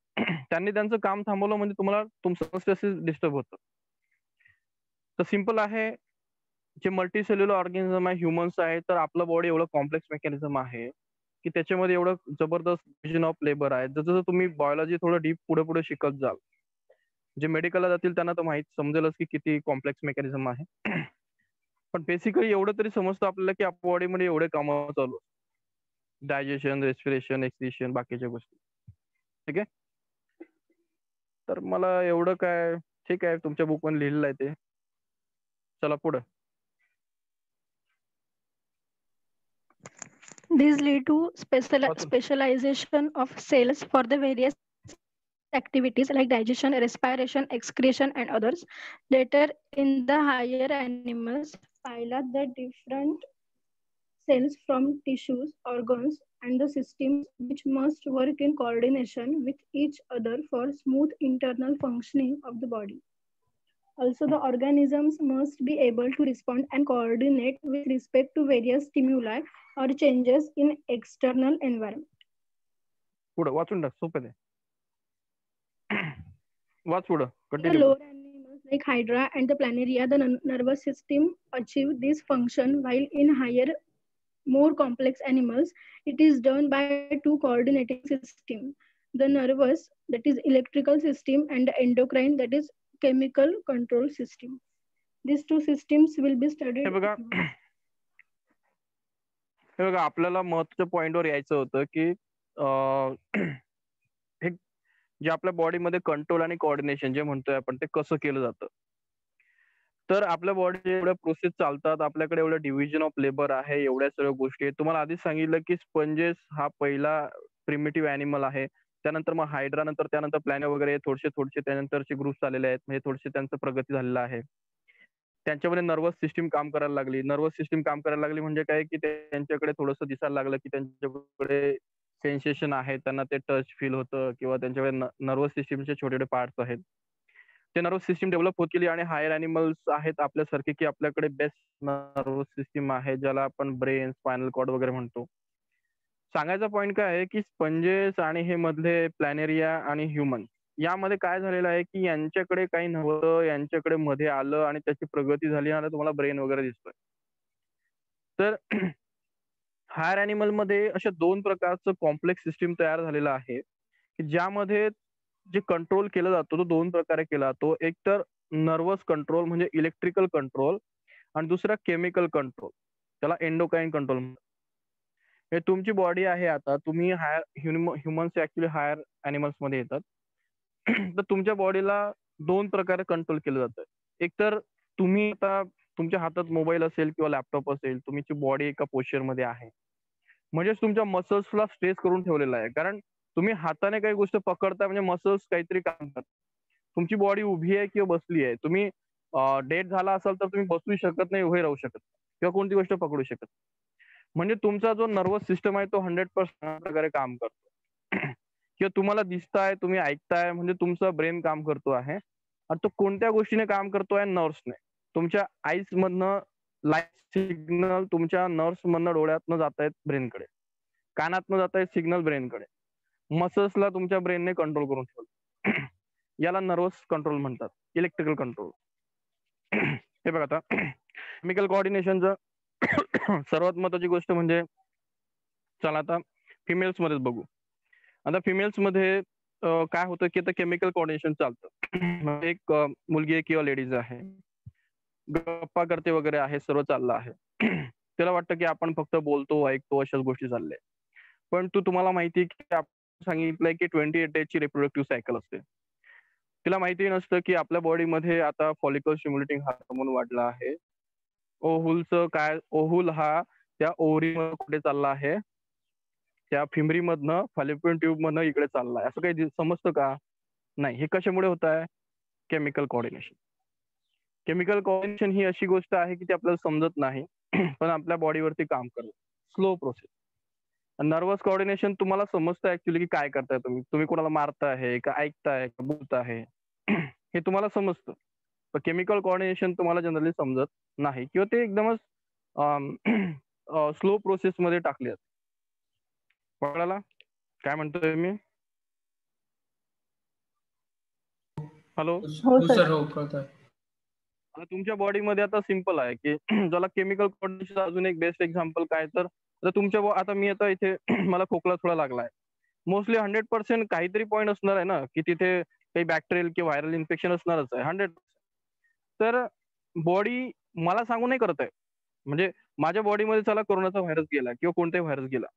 त्यांनी त्यांचं काम थांबवलं म्हणजे तुम्हाला तुमचं डिस्टर्ब होतं. तर सिम्पल आहे, जे मल्टीसेल्युलर ऑर्गॅनिझम आहे, ह्युमन्स आहे, तर आपलं बॉडी एवढं कॉम्प्लेक्स मेकॅनिझम आहे की त्याच्यामध्ये एवढं जबरदस्त डिव्हिजन ऑफ लेबर आहे. जसं तुम्ही बायोलॉजी थोडं डीप पुढे पुढे शिकत जाल, जे मेडिकलला जातील त्यांना तर माहित समजेलच की किती कॉम्प्लेक्स मेकॅनिझम आहे. पण बेसिकली एवढं तरी समजतं आपल्याला की आपल्या बॉडीमध्ये एवढे कामं चालू, डायजेशन, रेस्पिरेशन, एक्सक्रिशन, बाकीच्या गोष्टी. ठीक आहे. तर मला एवढं काय, ठीक आहे, तुमच्या बुकमध्ये लिहिलेलं आहे ते. चला पुढे. These lead to specialization of cells for the various activities like digestion, respiration, excretion, and others. Later, in the higher animals, phyla, the different cells from tissues, organs, and the systems which must work in coordination with each other for smooth internal functioning of the body. Also, the organisms must be able to respond and coordinate with respect to various stimuli or changes in external environment. पुढे वाचून टाक, सोपं आहे. वाच पुढं, In the continue. lower animals like Hydra and the Planaria, the nervous system achieve this function, while in higher, more complex animals, it is done by two coordinating systems: the nervous, that is electrical system, and the endocrine, that is chemical control system. These two systems will be हे studied. बघा, आपल्याला महत्वाच्या पॉइंटवर यायचं होतं की हे जे आपल्या बॉडीमध्ये कंट्रोल आणि कोऑर्डिनेशन जे म्हणतोय आपण ते कसं केलं जातं. तर आपल्या बॉडी एवढ्या प्रोसेस चालतात, आपल्याकडे एवढं डिव्हिजन ऑफ लेबर आहे, एवढ्या सगळ्या गोष्टी आहेत. तुम्हाला आधीच सांगितलं की स्पंजेस हा पहिला प्रिमिटिव्ह ॲनिमल आहे. त्यानंतर मग हायड्रा, नंतर त्यानंतर प्लॅने वगैरे थोडेसे त्यानंतरचे ग्रुप्स आलेले आहेत, म्हणजे थोडेसे त्यांचं प्रगती झालेलं आहे. त्यांच्यामध्ये नर्वस सिस्टीम काम करायला लागली. नर्वस सिस्टीम काम करायला लागली म्हणजे काय की त्यांच्याकडे थोडंसं दिसायला लागलं की त्यांच्याकडे सेन्सेशन आहे, त्यांना ते टच फील होतं किंवा त्यांच्याकडे नर्वस सिस्टीमचे छोटे-छोटे पार्ट्स आहेत. ते नर्वस सिस्टीम डेव्हलप होत गेली आणि हायर ॲनिमल्स आहेत आपल्यासारखे की आपल्याकडे बेस्ट नर्वस सिस्टीम आहे, ज्याला आपण ब्रेन, स्पायनल कॉर्ड वगैरे म्हणतो. सांगायचा पॉइंट काय आहे की स्पंजेस आणि हे मधले प्लॅनेरिया आणि ह्युमन यामध्ये काय झालेलं आहे की यांच्याकडे काही नव्हतं, यांच्याकडे मध्ये आलं आणि त्याची प्रगती झाली आणि तुम्हाला ब्रेन वगैरे दिसतोय. तर हायर ॲनिमल मध्ये अशा 2 प्रकारचं कॉम्प्लेक्स सिस्टीम तयार झालेलं आहे की ज्यामध्ये जे कंट्रोल केला जातो तो 2 प्रकारे केला जातो. एक तर नर्वस कंट्रोल म्हणजे इलेक्ट्रिकल कंट्रोल आणि दुसरा केमिकल कंट्रोल, त्याला एंडोक्राइन कंट्रोल म्हणतात. हे तुमची बॉडी आहे, आता तुम्ही higher humans actually higher animals मध्ये येतात. तर तुमच्या बॉडीला 2 प्रकारे कंट्रोल केलं जातं. एक तर तुम्ही आता तुमच्या हातात मोबाईल असेल किंवा लॅपटॉप असेल, तुमची बॉडी एका पोश्चर मध्ये आहे. म्हणजेच तुमच्या मसल्सला स्ट्रेस करून ठेवलेला आहे. कारण तुम्ही हाताने काही गोष्ट पकडताय म्हणजे मसल्स काहीतरी काम करतात. तुमची बॉडी उभी आहे किंवा बसली आहे. तुम्ही डेड झाला असाल तर तुम्ही बसू शकत नाही, उभे राहू शकत किंवा कोणती गोष्ट पकडू शकत. म्हणजे तुमचा जो नर्वस सिस्टम आहे तो 100% प्रकारे काम करतो. किंवा तुम्हाला दिसताय, तुम्ही ऐकताय म्हणजे तुमचा ब्रेन काम करतो आहे. आणि तो कोणत्या गोष्टीने काम करतोय? नर्व्सने. तुमच्या आईज मधनं लाईट सिग्नल तुमच्या नर्व्स मधनं डोळ्यातनं जात आहेत ब्रेनकडे, कानातनं जात आहेत सिग्नल ब्रेनकडे, मसल्सला तुमच्या ब्रेनने कंट्रोल करून ठेवलं. याला नर्वस कंट्रोल म्हणतात, इलेक्ट्रिकल कंट्रोल. हे बघा आता केमिकल कोऑर्डिनेशनचं सर्वात महत्वाची गोष्ट म्हणजे, चला आता फिमेल्स मध्येच बघू. आता फिमेल्स मध्ये काय होतं की आता केमिकल कोऑर्डिनेशन चालतं. एक मुलगी आहे किंवा लेडीज आहे, गप्पा करते वगैरे आहे, सर्व चाललं आहे. त्याला वाटतं की आपण फक्त बोलतो, ऐकतो, अशाच गोष्टी चालल्या. पण तुम्हाला माहिती आहे की आपण सांगितलंय की 28 डेजची रिप्रोडक्टिव्ह सायकल असते. तिला माहिती नसतं की आपल्या बॉडीमध्ये आता फॉलिकल स्टिम्युलेटिंग हार्मोन वाढला आहे. ओहुलचं काय, ओहुल हा त्या ओव्हरीमध्ये कुठे चालला आहे, त्या फिमरीमधनं फॅलोपियन ट्यूब मधनं इकडे चाललाय, असं काही समजतं का? नाही. हे कशामुळे होत आहे? Chemical coordination. केमिकल कोऑर्डिनेशन ही अशी गोष्ट आहे की ती आपल्याला समजत नाही पण आपल्या बॉडीवरती काम करतं. Slow process. नर्वस कोऑर्डिनेशन तुम्हाला समजतं ऍक्च्युली की काय करताय तुम्ही. तुम्ही कोणाला मारताय का ऐकताय का बोलताय हे तुम्हाला समजतं. पण केमिकल कोऑर्डिनेशन तुम्हाला जनरली समजत नाही किंवा ते एकदमच स्लो प्रोसेस मध्ये टाकले जाते. कळाला काय म्हणतोय मी? हॅलो. हो हो सर. सर, हो कळतंय. आता तुमच्या बॉडीमध्ये आता सिम्पल आहे की ज्याला केमिकल कोऑर्डिनेशन अजून एक बेस्ट एक्झाम्पल काय तर आता तुमच्या आता मी आता इथे मला खोकला थोडा लागलाय. मोस्टली 100% काहीतरी पॉईंट असणार आहे ना की तिथे काही बॅक्टेरियल किंवा व्हायरल इन्फेक्शन असणारच आहे 100%. तर बॉडी मला सांगू नाही करत आहे. म्हणजे माझ्या बॉडीमध्ये चला कोरोनाचा व्हायरस गेला किंवा कोणताही व्हायरस गेला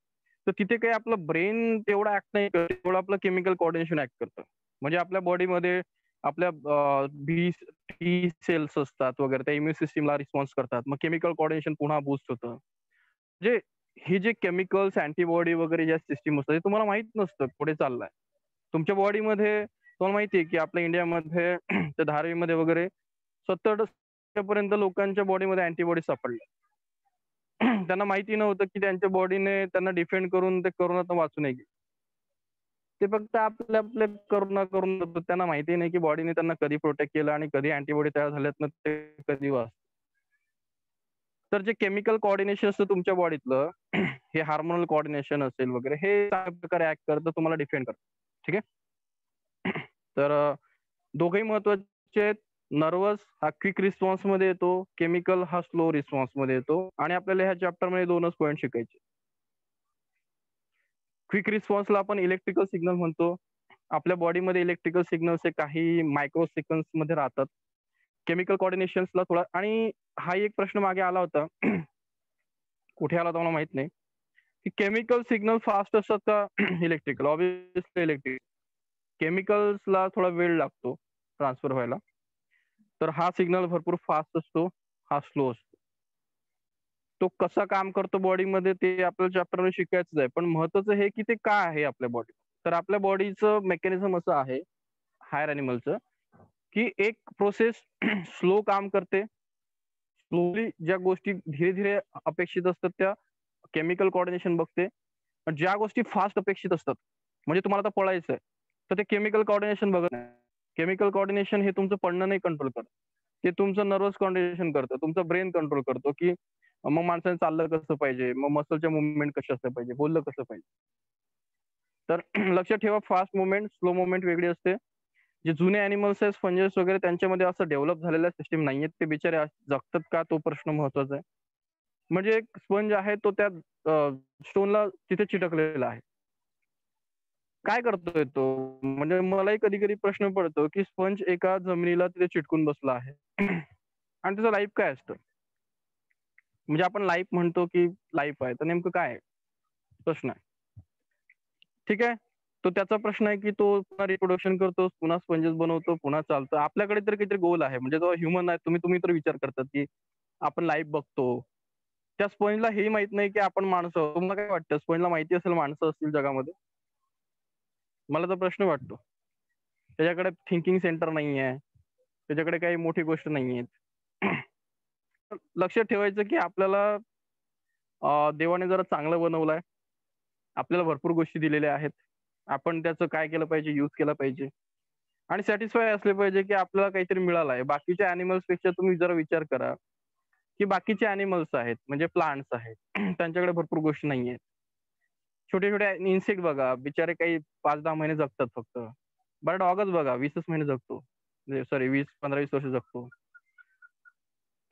तर तिथे काही आपलं ब्रेन तेवढा ऍक्ट नाही करत, तेवढं आपलं केमिकल कोऑर्डिनेशन ऍक्ट करतं. म्हणजे आपल्या बॉडीमध्ये आपल्या टी सेल्स असतात वगैरे त्या इम्युन सिस्टीमला रिस्पॉन्स करतात. मग केमिकल कोऑर्डिनेशन पुन्हा बूस्ट होतं. म्हणजे हे जे केमिकल्स अँटीबॉडी वगैरे ज्या सिस्टीम असतात ते तुम्हाला माहित नसतं पुढे चाललाय. तुमच्या बॉडीमध्ये तुम्हाला माहिती आहे की आपल्या इंडियामध्ये त्या धारावीमध्ये वगैरे 70% पर्यंत लोकांच्या बॉडीमध्ये अँटीबॉडी सापडल्या. त्यांना माहिती नव्हतं की त्यांच्या बॉडीने त्यांना डिफेंड करून ते कोरोनातून वाचू नये. ते फक्त आपल्या करोना करून जातात. त्यांना माहिती नाही की बॉडीने त्यांना कधी प्रोटेक्ट केलं आणि कधी अँटीबॉडी तयार झाल्यात ना ते कधी वाचतं. तर जे केमिकल कोऑर्डिनेशन असतं तुमच्या बॉडीतलं हे हार्मोनल कोऑर्डिनेशन असेल वगैरे हे चांगल्या प्रकारे ऍक्ट करतं, तुम्हाला डिफेंड करतं. ठीक आहे. तर दोघेही महत्वाचे आहेत. नर्वस हा क्विक रिस्पॉन्स मध्ये येतो, केमिकल हा स्लो रिस्पॉन्स मध्ये येतो आणि आपल्याला ह्या चॅप्टर मध्ये 2च पॉईंट शिकायचे. क्विक रिस्पॉन्सला आपण इलेक्ट्रिकल सिग्नल म्हणतो. आपल्या बॉडीमध्ये इलेक्ट्रिकल सिग्नल्स हे काही मायक्रो सेकंड्स मध्ये राहतात. केमिकल कोऑर्डिनेशन्सला थोडा आणि हा एक प्रश्न मागे आला होता कुठे आला होता मला माहित नाही की केमिकल सिग्नल फास्ट असतात का इलेक्ट्रिकल? Obviously electric. केमिकल्सला थोडा वेळ लागतो ट्रान्सफर व्हायला. तर हा सिग्नल भरपूर फास्ट असतो, हा स्लो असतो. तो कसा काम करतो बॉडीमध्ये ते आपल्याला चॅप्टरमध्ये शिकायचंच आहे. पण महत्वाचं हे की ते का आहे आपल्या बॉडी. तर आपल्या बॉडीचं मेकॅनिझम असं आहे हायर अॅनिमलचं की एक प्रोसेस स्लो काम करते. स्लोली ज्या गोष्टी धीरे धीरे अपेक्षित असतात त्या केमिकल कोऑर्डिनेशन बघते. ज्या गोष्टी फास्ट अपेक्षित असतात म्हणजे तुम्हाला आता पळायचं आहे तर ते केमिकल कोऑर्डिनेशन बघत नाही. केमिकल कोऑर्डिनेशन हे तुमचं पळणं नाही कंट्रोल करत, ते तुमचं नर्वस कोऑर्डिनेशन करतं, तुमचं ब्रेन कंट्रोल करतो की मग माणसाने चाललं कसं पाहिजे, मग मसलच्या मुवमेंट कशा असल्या पाहिजे, बोललं कसं पाहिजे. तर लक्षात ठेवा फास्ट मुवमेंट स्लो मुवमेंट वेगळी असते. जे जुने अॅनिमल्स आहेत स्पंजेस वगैरे त्यांच्यामध्ये असं डेव्हलप झालेल्या सिस्टीम नाहीयेत. ते बिचारे जगतात का तो प्रश्न महत्वाचा आहे. म्हणजे एक स्पंज आहे तो त्या स्टोनला तिथे चिटकलेला आहे. काय करतोय तो? म्हणजे मलाही कधी कधी प्रश्न पडतो की स्पंज एका जमिनीला तिथे चिटकून बसला आहे आणि त्याचं लाईफ काय असतं? म्हणजे आपण लाईफ म्हणतो की लाईफ आहे तर नेमकं काय आहे? प्रश्न आहे. ठीक आहे. तो त्याचा प्रश्न आहे की तो पुन्हा रिप्रोडक्शन करतो, पुन्हा स्पंजेस बनवतो, पुन्हा चालतो. आपल्याकडे तर काहीतरी गोल आहे. म्हणजे जो ह्युमन आहे तुम्ही तर विचार करतात की आपण लाईफ बघतो. त्या स्पंजला हेही माहित नाही की आपण माणसं आहोत. तुम्हाला काय वाटतं स्पंजला माहिती असेल माणसं असतील जगामध्ये? मला तर प्रश्न वाटतो. त्याच्याकडे थिंकिंग सेंटर नाहीये. त्याच्याकडे काही मोठी गोष्ट नाहीये. लक्षात ठेवायचं की आपल्याला देवाने जरा चांगलं बनवलंय. आपल्याला भरपूर गोष्टी दिलेल्या आहेत. आपण त्याचं काय केलं पाहिजे, यूज केला पाहिजे आणि सॅटिस्फाय असले पाहिजे की आपल्याला काहीतरी मिळालं आहे. बाकीच्या अॅनिमल्स पेक्षा तुम्ही जरा विचार करा की बाकीचे अॅनिमल्स आहेत म्हणजे प्लांट्स आहेत त्यांच्याकडे भरपूर गोष्टी नाहीयेत. छोटे छोटे इन्सेक्ट बघा बिचारे काही 5-10 महिने जगतात फक्त. बरं डॉगच बघा 20च महिने जगतो. सॉरी 15-20 वर्ष जगतो.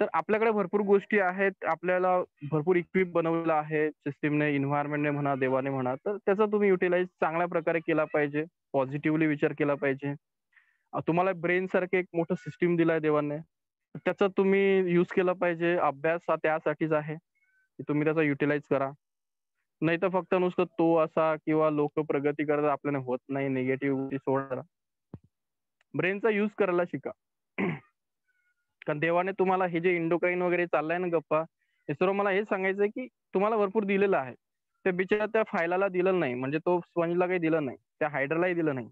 तर आपल्याकडे भरपूर गोष्टी आहेत. आपल्याला भरपूर इक्विप बनवलेलं आहे सिस्टीमने, एन्व्हायरमेंटने म्हणा, देवाने म्हणा. तर त्याचा तुम्ही युटिलाइज चांगल्या प्रकारे केला पाहिजे. पॉझिटिव्हली विचार केला पाहिजे. तुम्हाला ब्रेन सारखे एक मोठं सिस्टीम दिलाय देवाने. त्याचा तुम्ही यूज केला पाहिजे. अभ्यास हा त्यासाठीच आहे की तुम्ही त्याचा युटिलाइज करा. नाही तर फक्त नुसतं तो असा किंवा लोक प्रगती करतात आपल्याला होत नाही निगेटिव्ह सोडा. ब्रेनचा यूज करायला शिका. कारण देवाने तुम्हाला हे जे इंडोक्राईन वगैरे चाललंय ना गप्पा, हे सर्व मला हेच सांगायचंय की तुम्हाला भरपूर दिलेलं आहे. ते बिचारा त्या फायलाला दिलं नाही, म्हणजे तो स्पंजला काही दिलं नाही, त्या हायड्रालाही दिलं नाही.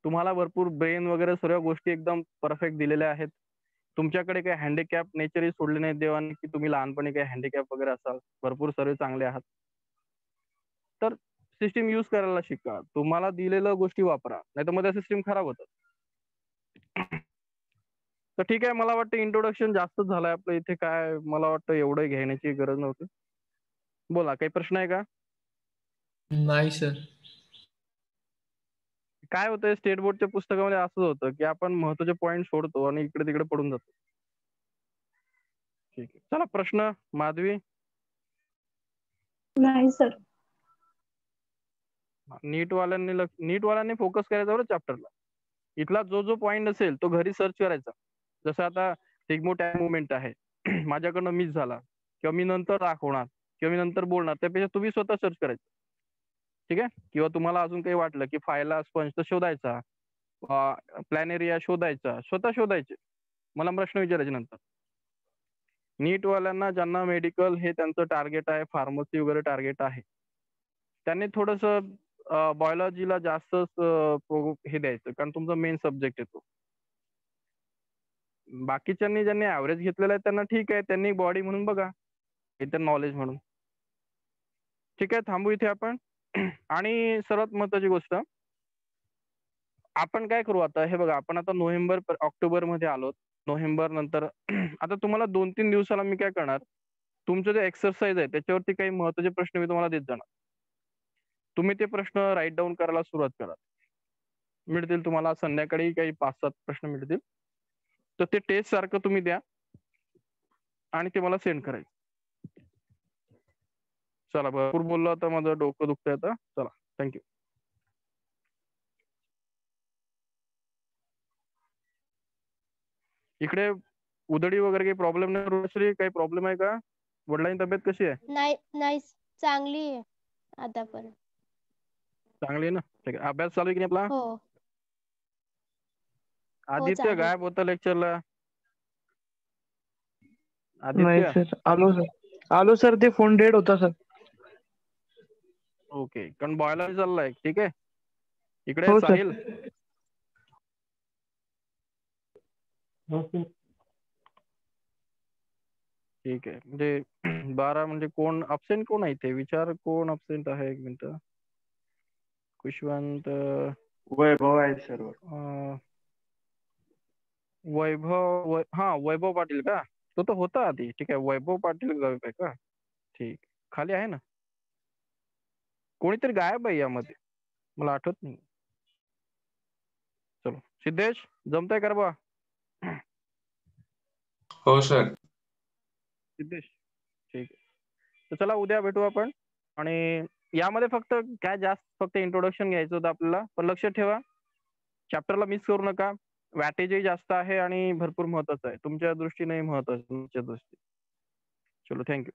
तुम्हाला भरपूर ब्रेन वगैरे सर्व गोष्टी एकदम परफेक्ट दिलेल्या आहेत. तुमच्याकडे काही हँडिकॅप नेचरही सोडले नाहीत देवाने की तुम्ही लहानपणी काही हँडिकॅप वगैरे असाल. भरपूर सर्व चांगले आहात. तर सिस्टीम यूज करायला शिका. तुम्हाला दिलेल्या गोष्टी वापरा, नाहीतर मग त्या सिस्टीम खराब होतात. तर ठीक आहे, मला वाटतं इंट्रोडक्शन जास्त झालंय आपलं इथे. काय मला वाटतं एवढं घेण्याची गरज नव्हती. बोला, काही प्रश्न आहे का? नाही सर. काय होतंय स्टेट बोर्डच्या पुस्तकामध्ये असंच होतं की आपण महत्वाचे पॉईंट सोडतो आणि इकडे तिकडे पडून जातो. ठीक आहे, चला प्रश्न. माधवी. नाही सर. नीटवाल्यांनी फोकस करायचा बरं चॅप्टरला. इथला जो जो पॉईंट असेल तो घरी सर्च करायचा. जसं आता सिग्मोटॅग मुवमेंट आहे, माझ्याकडनं मिस झाला किंवा मी नंतर दाखवणार किंवा मी नंतर बोलणार, त्यापेक्षा तुम्ही स्वतः सर्च करायचं. ठीक आहे. किंवा तुम्हाला अजून काही वाटलं की फायला स्पंज तर शोधायचा, प्लॅनेरिया शोधायचा, स्वतः शोधायचे. मला प्रश्न विचारायचे नंतर. नीटवाल्यांना ज्यांना मेडिकल हे त्यांचं टार्गेट आहे, फार्मसी वगैरे टार्गेट आहे, त्यांनी थोडंसं बायोलॉजीला जास्त हे द्यायचं, कारण तुमचा मेन सब्जेक्ट येतो. बाकीच्यांनी ज्यांनी ऍव्हरेज घेतलेला आहे त्यांना ठीक आहे, त्यांनी बॉडी म्हणून बघा, इतर नॉलेज म्हणून. ठीक आहे, थांबू इथे आपण. आणि सर्वात महत्वाची गोष्ट, आपण काय करू आता, हे बघा आपण आता नोव्हेंबर ऑक्टोबर मध्ये आलो. नोव्हेंबर नंतर आता तुम्हाला 2-3 दिवसाला मी काय करणार, तुमचं जे एक्सरसाइज आहे त्याच्यावरती काही महत्वाचे प्रश्न मी तुम्हाला देत जाणार. तुम्ही ते प्रश्न राईट डाऊन करायला सुरुवात करा. मिळतील तुम्हाला संध्याकाळी काही 5-7 प्रश्न मिळतील. तर ते टेस्ट सारखं तुम्ही द्या आणि ते मला सेंड करायचं. चला, भरपूर बोललो आता, माझं डोकं दुखतंय आता. चला, थँक्यू. इकडे उधळी वगैरे काही प्रॉब्लेम नाही. रोश्री, काही प्रॉब्लेम आहे का? वडिलांची तब्येत कशी आहे? नाही, चांगली आहे आतापर्यंत. चांगली आहे ना? ठीक आहे. अभ्यास चालू आहे की नाही आपला? हो. आदित्य चालू. गायब होता लेक्चरला. नाही आदित्य. सर, आलो सर, ते फोन डेड होता सर. ओके, कारण बॉयलर चाललाय. ठीक आहे. इकडे हो सर. साहिल. ठीक आहे. म्हणजे 12 म्हणजे कोण अब्सेंट, कोण आहे इथे विचार, कोण अब्सेंट आहे? एक मिनिट. खुशवंत, वैभव आहे सर. वैभव, हा वैभव पाटील का? तो तर होता आधी. ठीक आहे, वैभव पाटील गायब आहे का? ठीक, खाली आहे ना? कोणीतरी गायब आहे यामध्ये, मला आठवत नाही. चलो, सिद्धेश जमतंय कर बा. हो सर. सिद्धेश, ठीक आहे. तर चला, उद्या भेटू आपण. आणि यामध्ये फक्त काय जास्त फक्त इंट्रोडक्शन घ्यायचं होतं आपल्याला. पण लक्ष ठेवा, चॅप्टरला मिस करू नका. वॅटेजही जास्त आहे आणि भरपूर महत्वाचं आहे तुमच्या दृष्टीने, महत्वाचं तुमच्या दृष्टीने. चलो, थँक्यू.